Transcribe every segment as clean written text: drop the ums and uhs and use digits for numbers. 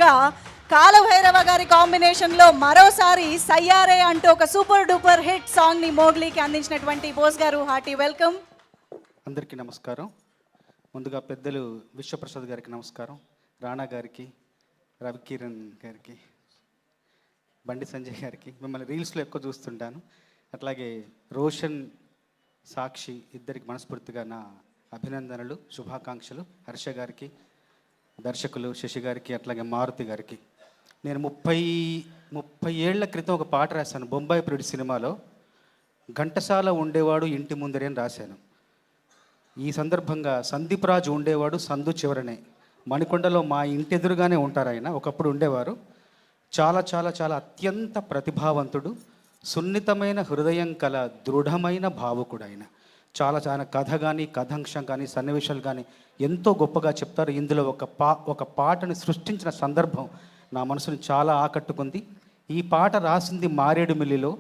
గా కాలభైరవ గారి కాంబినేషన్ లో మరోసారి సయ్యారే అంటూ ఒక సూపర్ డూపర్ హిట్ సాంగ్ ని మోగ్లీకి అందించినటువంటి బోస్ గారు హార్టీ వెల్కమ్. అందరికీ నమస్కారం. ముందుగా పెద్దలు విశ్వప్రసాద్ గారికి నమస్కారం, రాణా గారికి, రవికిరణ్ గారికి, బండి సంజయ్ గారికి. మిమ్మల్ని రీల్స్లో ఎక్కువ చూస్తుంటాను. అట్లాగే రోషన్, సాక్షి ఇద్దరికి మనస్ఫూర్తిగా నా అభినందనలు, శుభాకాంక్షలు. హర్ష గారికి, దర్శకులు శశి గారికి, అట్లాగే మారుతి గారికి. నేను 30 ఏళ్ల క్రితం ఒక పాట రాశాను బొంబాయి ప్రియుడి సినిమాలో. ఘంటసాల ఉండేవాడు ఇంటి ముందరే అని రాశాను. ఈ సందర్భంగా సందీప్ రాజు ఉండేవాడు సందు చివరనే, మణికొండలో మా ఇంటి ఎదురుగానే ఉంటారు ఆయన. ఒకప్పుడు ఉండేవారు. చాలా చాలా చాలా అత్యంత ప్రతిభావంతుడు, సున్నితమైన హృదయం కల దృఢమైన భావుకుడు ఆయన. చాలా చాలా కథ కానీ, కథాంశం కానీ, సన్నివేశాలు కానీ ఎంతో గొప్పగా చెప్తారు. ఇందులో ఒక పాటను సృష్టించిన సందర్భం నా మనసుని చాలా ఆకట్టుకుంది. ఈ పాట రాసింది మారేడుమిల్లిలో.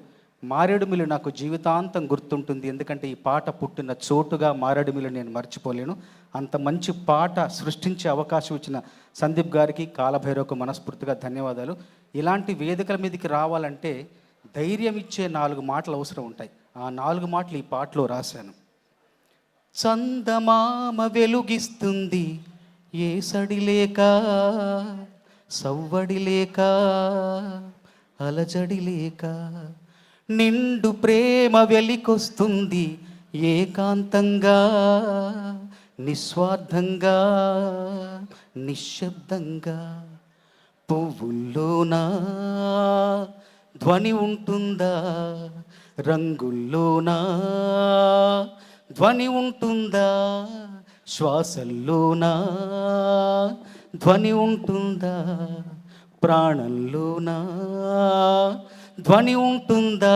మారేడుమిల్లి నాకు జీవితాంతం గుర్తుంటుంది, ఎందుకంటే ఈ పాట పుట్టిన చోటుగా మారేడుమిల్లి నేను మర్చిపోలేను. అంత మంచి పాట సృష్టించే అవకాశం ఇచ్చిన సందీప్ గారికి, కాలభైరవకు మనస్ఫూర్తిగా ధన్యవాదాలు. ఇలాంటి వేదికల మీదకి రావాలంటే ధైర్యం ఇచ్చే 4 మాటలు అవసరం ఉంటాయి. ఆ 4 మాటలు ఈ పాటలో రాశాను. చందమామ వెలుగిస్తుంది ఏ సడి లేక, సవ్వడి లేక, అలజడి లేక, నిండు ప్రేమ వెలికొస్తుంది ఏకాంతంగా, నిస్వార్థంగా, నిశ్శబ్దంగా. పువ్వుల్లోనా ధ్వని ఉంటుందా, రంగుల్లోనా ధ్వని ఉంటుందా, శ్వాసల్లోనా ధ్వని ఉంటుందా, ప్రాణంలోనా ధ్వని ఉంటుందా,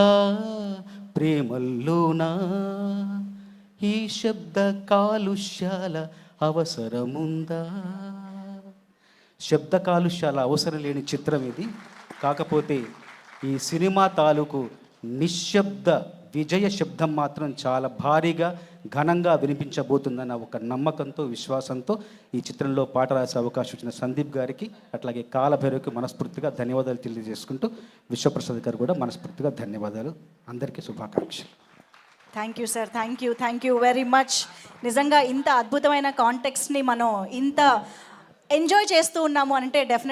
ప్రేమల్లోనా. ఈ శబ్ద కాలుష్యాల అవసరముందా. శబ్ద కాలుష్యాల అవసరం లేని చిత్రం ఇది. కాకపోతే ఈ సినిమా తాలూకు నిశ్శబ్ద విజయ శబ్దం మాత్రం చాలా భారీగా, ఘనంగా వినిపించబోతుందన్న ఒక నమ్మకంతో, విశ్వాసంతో ఈ చిత్రంలో పాట రాసే అవకాశం ఇచ్చిన సందీప్ గారికి, అట్లాగే కాలభైరవకి మనస్ఫూర్తిగా ధన్యవాదాలు తెలియజేసుకుంటూ, విశ్వప్రసాద్ గారు కూడా మనస్ఫూర్తిగా ధన్యవాదాలు. అందరికీ శుభాకాంక్షలు. Thank you very much. నిజంగా ఇంత అద్భుతమైన కాంటెక్స్ట్ని మనం ఇంత ఎంజాయ్ చేస్తూ ఉన్నాము అంటే డెఫినెట్